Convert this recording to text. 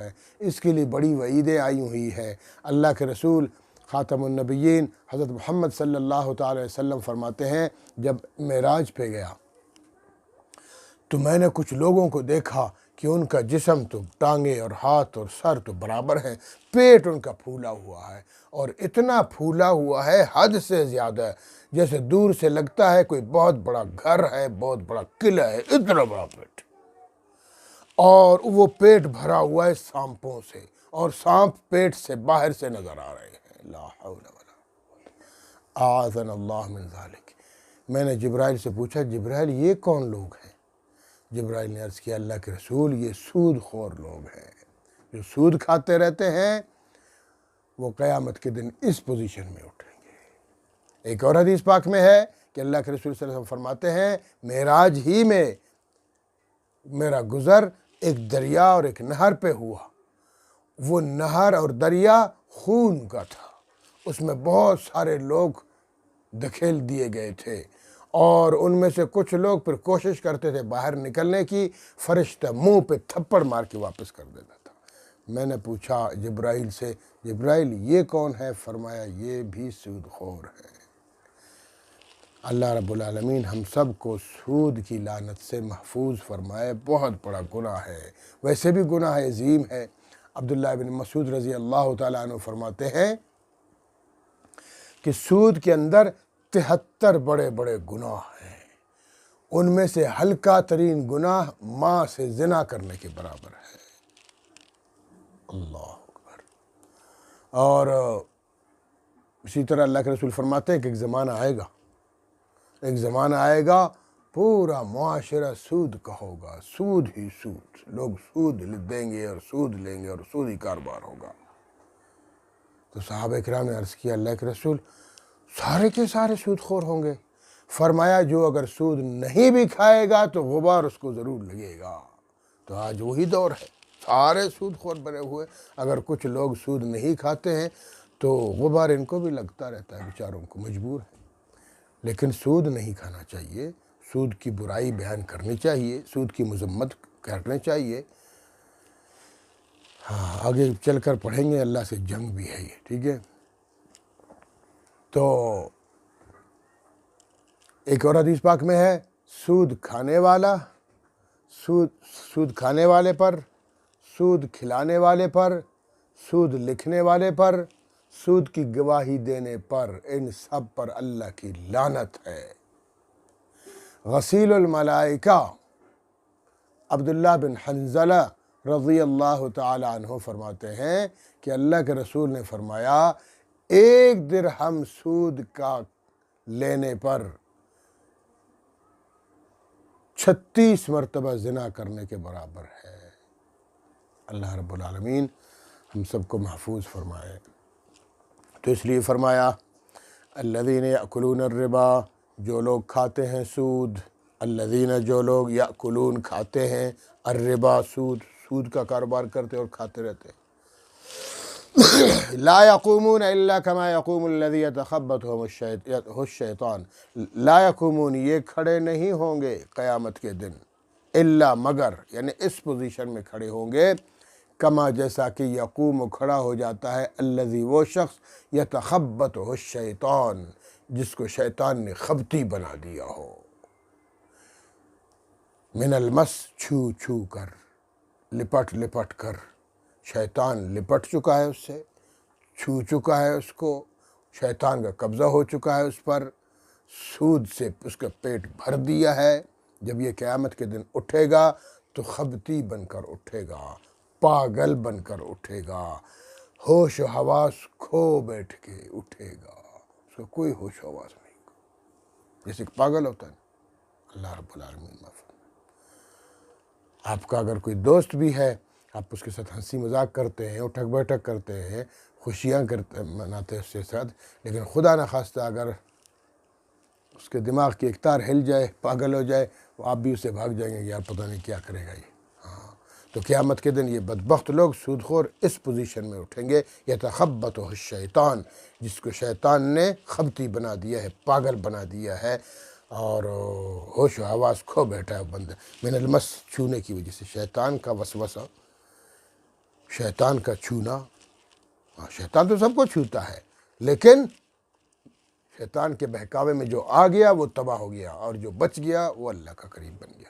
ہے، اس کے لیے بڑی وعیدیں آئی ہوئی ہے۔ اللہ کے رسول خاتم النبیین حضرت محمد صلی اللہ تعالی علیہ وسلم فرماتے ہیں، جب معراج پہ گیا تو میں نے کچھ لوگوں کو دیکھا کہ ان کا جسم تو ٹانگیں اور ہاتھ اور سر تو برابر ہیں، پیٹ ان کا پھولا ہوا ہے، اور اتنا پھولا ہوا ہے حد سے زیادہ، جیسے دور سے لگتا ہے کوئی بہت بڑا گھر ہے، بہت بڑا قلعہ ہے، اتنا بڑا پیٹ، اور وہ پیٹ بھرا ہوا ہے سانپوں سے، اور سانپ پیٹ سے باہر سے نظر آ رہے ہیں۔ لا حول ولا اعاذنا اللہ من ذالک۔ میں نے جبرائیل سے پوچھا، جبرائیل یہ کون لوگ ہیں؟ جبرائیل نے عرض کیا، اللہ کے رسول یہ سود خور لوگ ہیں، جو سود کھاتے رہتے ہیں، وہ قیامت کے دن اس پوزیشن میں اٹھیں گے۔ ایک اور حدیث پاک میں ہے کہ اللہ کے رسول صلی اللہ علیہ وسلم فرماتے ہیں، معراج ہی میں میرا گزر ایک دریا اور ایک نہر پہ ہوا، وہ نہر اور دریا خون کا تھا، اس میں بہت سارے لوگ دھکیل دیے گئے تھے، اور ان میں سے کچھ لوگ پھر کوشش کرتے تھے باہر نکلنے کی، فرشتہ منہ پہ تھپڑ مار کے واپس کر دیتا تھا۔ میں نے پوچھا جبرائیل سے، جبرائیل یہ کون ہے؟ فرمایا یہ بھی سود خور ہے۔ اللہ رب العالمین ہم سب کو سود کی لعنت سے محفوظ فرمائے۔ بہت بڑا گناہ ہے، ویسے بھی گناہ عظیم ہے۔ عبداللہ بن مسعود رضی اللہ تعالیٰ عنہ فرماتے ہیں کہ سود کے اندر 73 بڑے بڑے گناہ ہیں، ان میں سے ہلکا ترین گناہ ماں سے زنا کرنے کے برابر ہے۔ اللہ اکبر۔ اور اسی طرح اللہ کے رسول فرماتے ہیں کہ ایک زمانہ آئے گا پورا معاشرہ سود کا ہوگا، سود ہی سود، لوگ سود دیں گے اور سود لیں گے اور سود ہی کاروبار ہوگا۔ تو صحابہ کرام نے عرض کیا، اللہ کے رسول سارے کے سارے سود خور ہوں گے؟ فرمایا جو اگر سود نہیں بھی کھائے گا تو غبار اس کو ضرور لگے گا۔ تو آج وہی دور ہے، سارے سود خور بنے ہوئے، اگر کچھ لوگ سود نہیں کھاتے ہیں تو غبار ان کو بھی لگتا رہتا ہے، بیچاروں کو مجبور ہے۔ لیکن سود نہیں کھانا چاہیے، سود کی برائی بیان کرنی چاہیے، سود کی مذمت کرنی چاہیے۔ ہاں آگے چل کر پڑھیں گے، اللہ سے جنگ بھی ہے یہ، ٹھیک ہے۔ تو ایک اور حدیث پاک میں ہے، سود کھانے والے پر، سود کھلانے والے پر، سود لکھنے والے پر، سود کی گواہی دینے پر، ان سب پر اللہ کی لعنت ہے۔ غسیل الملائکہ عبداللہ بن حنظلہ رضی اللہ تعالی عنہ فرماتے ہیں کہ اللہ کے رسول نے فرمایا، 1 درہم سود کا لینے پر 36 مرتبہ زنا کرنے کے برابر ہے۔ اللہ رب العالمین ہم سب کو محفوظ فرمائے۔ تو اس لیے فرمایا، الذین یأکلون الربا، جو لوگ کھاتے ہیں سود، الذین جو لوگ یأکلون کھاتے ہیں، الربا سود کا کاروبار کرتے اور کھاتے رہتے ہیں، لا یقومون الا کما یقوم الذی یتخبطہ الشیطان، لا یقومون یہ کھڑے نہیں ہوں گے قیامت کے دن، الا مگر، یعنی اس پوزیشن میں کھڑے ہوں گے، کما جیسا کہ یقوم کھڑا ہو جاتا ہے، الذی وہ شخص، یتخبطہ الشیطان جس کو شیطان نے خبتی بنا دیا ہو، من المس چھو کر، لپٹ کر، شیطان لپٹ چکا ہے اس سے، چھو چکا ہے اس کو، شیطان کا قبضہ ہو چکا ہے اس پر، سود سے اس کا پیٹ بھر دیا ہے۔ جب یہ قیامت کے دن اٹھے گا تو خبتی بن کر اٹھے گا، پاگل بن کر اٹھے گا، ہوش و حواس کھو بیٹھ کے اٹھے گا، اس کو کوئی ہوش و حواس نہیں، جیسے کہ پاگل ہوتا ہے۔ اللہ رب العالمین معاف۔ آپ کا اگر کوئی دوست بھی ہے، آپ اس کے ساتھ ہنسی مذاق کرتے ہیں، اٹھک بیٹھک کرتے ہیں، خوشیاں مناتے ہیں اس کے ساتھ، لیکن خدا نخواستہ اگر اس کے دماغ کی ایک تار ہل جائے، پاگل ہو جائے، آپ بھی اسے بھاگ جائیں گے، یار پتہ نہیں کیا کرے گا یہ۔ ہاں تو قیامت کے دن یہ بدبخت لوگ سود خور اس پوزیشن میں اٹھیں گے، یتخبطہ الشیطان جس کو شیطان نے خبتی بنا دیا ہے، پاگل بنا دیا ہے، اور ہوش و حواس کھو بیٹھا ہے بندہ، من المس چھونے کی وجہ سے، شیطان کا وسوسہ، شیطان کا چھونا، شیطان تو سب کو چھوتا ہے، لیکن شیطان کے بہکاوے میں جو آ گیا وہ تباہ ہو گیا، اور جو بچ گیا وہ اللہ کا قریب بن گیا۔